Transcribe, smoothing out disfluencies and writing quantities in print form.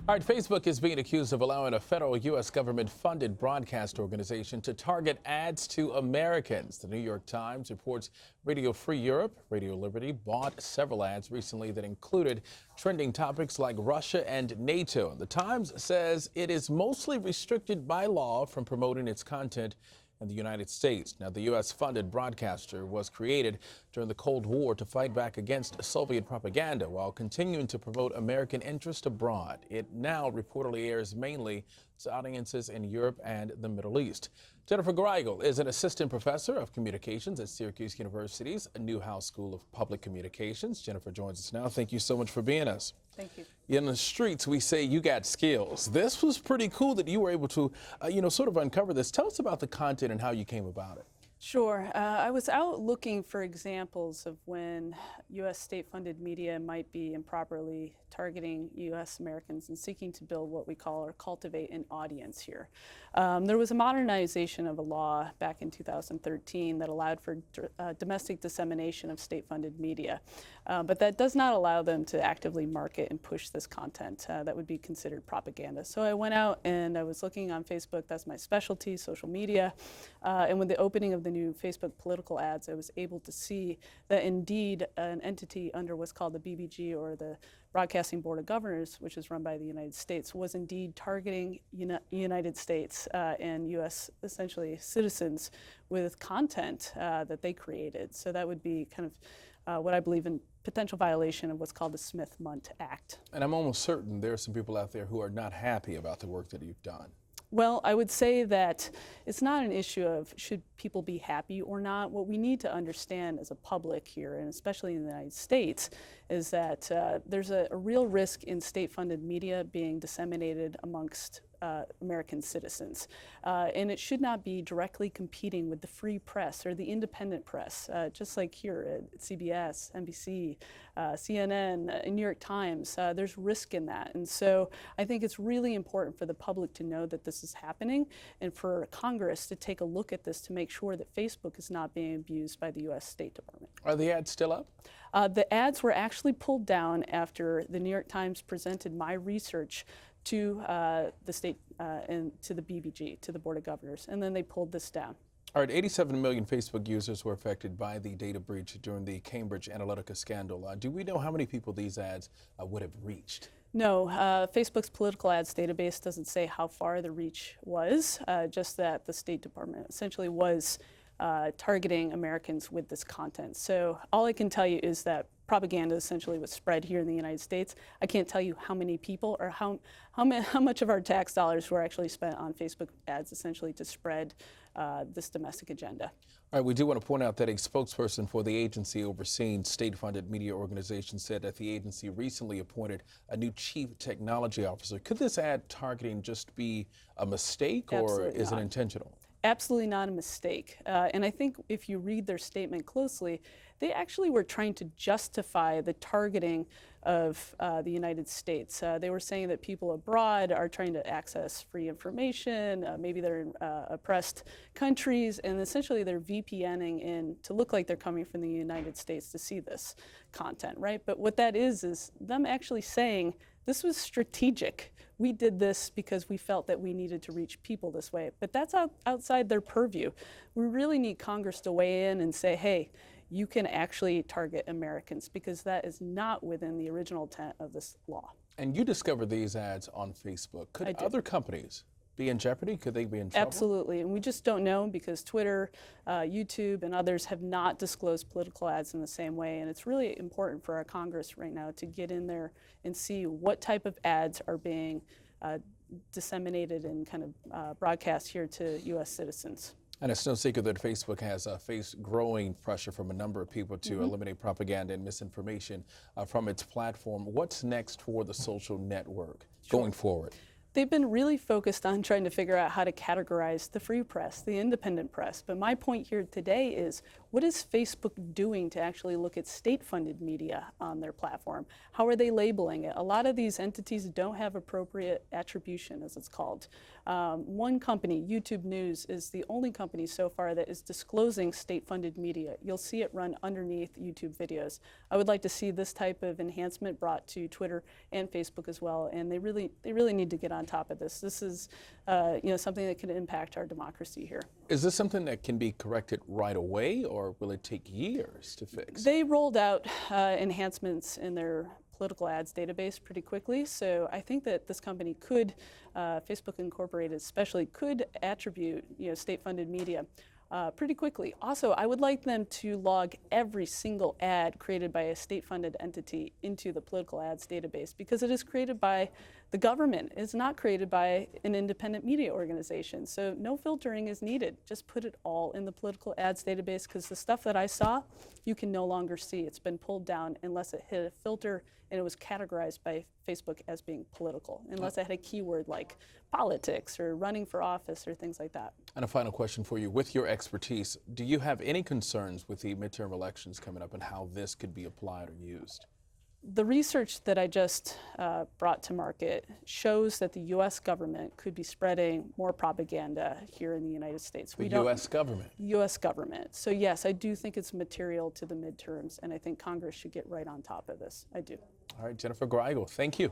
All right, Facebook is being accused of allowing a federal U.S. government-funded broadcast organization to target ads to Americans. The New York Times reports Radio Free Europe, Radio Liberty, bought several ads recently that included trending topics like Russia and NATO. The Times says it is mostly restricted by law from promoting its content in the United States. Now, the U.S.-funded broadcaster was created during the Cold War to fight back against Soviet propaganda while continuing to promote American interests abroad. It now reportedly airs mainly to audiences in Europe and the Middle East. Jennifer Greigel is an assistant professor of communications at Syracuse University's Newhouse School of Public Communications. Jennifer joins us now. Thank you so much for being us. Thank you. In the streets, we say you got skills. This was pretty cool that you were able to, sort of uncover this. Tell us about the content and how you came about it. Sure. I was out looking for examples of when U.S. state-funded media might be improperly targeting U.S. Americans and seeking to build what we call or cultivate an audience here. There was a modernization of a law back in 2013 that allowed for domestic dissemination of state-funded media, but that does not allow them to actively market and push this content that would be considered propaganda. So I went out and I was looking on Facebook. That's my specialty, social media, and with the opening of the new Facebook political ads, I was able to see that indeed an entity under what's called the BBG, or the Broadcasting Board of Governors, which is run by the United States, was indeed targeting United States and U.S. essentially citizens with content that they created. So that would be kind of what I believe in potential violation of what's called the Smith-Mundt Act. And I'm almost certain there are some people out there who are not happy about the work that you've done. Well, I would say that it's not an issue of should people be happy or not. What we need to understand as a public here, and especially in the United States, is that there's a real risk in state-funded media being disseminated amongst American citizens. And it should not be directly competing with the free press or the independent press, just like here at CBS, NBC, CNN, New York Times. There's risk in that. And so I think it's really important for the public to know that this is happening, and for Congress to take a look at this to make sure that Facebook is not being abused by the U.S. State Department. Are the ads still up? The ads were actually pulled down after the New York Times presented my research to the state and to the BBG, to the Board of Governors, and then they pulled this down. All right, 87 million Facebook users were affected by the data breach during the Cambridge Analytica scandal. Do we know how many people these ads would have reached? No, Facebook's political ads database doesn't say how far the reach was, just that the State Department essentially was targeting Americans with this content. So all I can tell you is that propaganda essentially was spread here in the United States. I can't tell you how many people or how much of our tax dollars were actually spent on Facebook ads essentially to spread this domestic agenda. All right, we do want to point out that a spokesperson for the agency overseeing state-funded media organizations said that the agency recently appointed a new chief technology officer. Could this ad targeting just be a mistake, or is it intentional? Absolutely not a mistake. And I think if you read their statement closely, they actually were trying to justify the targeting of the United States. They were saying that people abroad are trying to access free information, maybe they're in oppressed countries, and essentially they're VPNing in to look like they're coming from the United States to see this content, right? But what that is them actually saying, this was strategic. We did this because we felt that we needed to reach people this way. But that's outside their purview. We really need Congress to weigh in and say, hey, you can actually target Americans, because that is not within the original intent of this law. And you discovered these ads on Facebook. Could other companies be in jeopardy? Could they be in trouble? Absolutely, and we just don't know, because Twitter, YouTube, and others have not disclosed political ads in the same way, and it's really important for our Congress right now to get in there and see what type of ads are being disseminated and kind of broadcast here to U.S. citizens. And it's no secret that Facebook has faced growing pressure from a number of people to eliminate propaganda and misinformation from its platform. What's next for the social network going forward? They've been really focused on trying to figure out how to categorize the free press, the independent press. But my point here today is, what is Facebook doing to actually look at state-funded media on their platform? How are they labeling it? A lot of these entities don't have appropriate attribution, as it's called. One company, YouTube News, is the only company so far that is disclosing state-funded media. You'll see it run underneath YouTube videos. I would like to see this type of enhancement brought to Twitter and Facebook as well, and they really need to get on top of this. This is something that can impact our democracy here. Is this something that can be corrected right away, or will it take years to fix? They rolled out enhancements in their political ads database pretty quickly, so I think that this company could, Facebook Incorporated especially, could attribute state-funded media pretty quickly. Also, I would like them to log every single ad created by a state-funded entity into the political ads database, because it is created by the government. It's not created by an independent media organization. So no filtering is needed. Just put it all in the political ads database, because the stuff that I saw, you can no longer see. It's been pulled down unless it hit a filter and it was categorized by Facebook as being political, unless it had a keyword like politics or running for office or things like that. And a final question for you. With your expertise, do you have any concerns with the midterm elections coming up and how this could be applied or used? The research that I just brought to market shows that the U.S. government could be spreading more propaganda here in the United States. The U.S. government? U.S. government. So yes, I do think it's material to the midterms, and I think Congress should get right on top of this. I do. All right, Jennifer Greigel, thank you.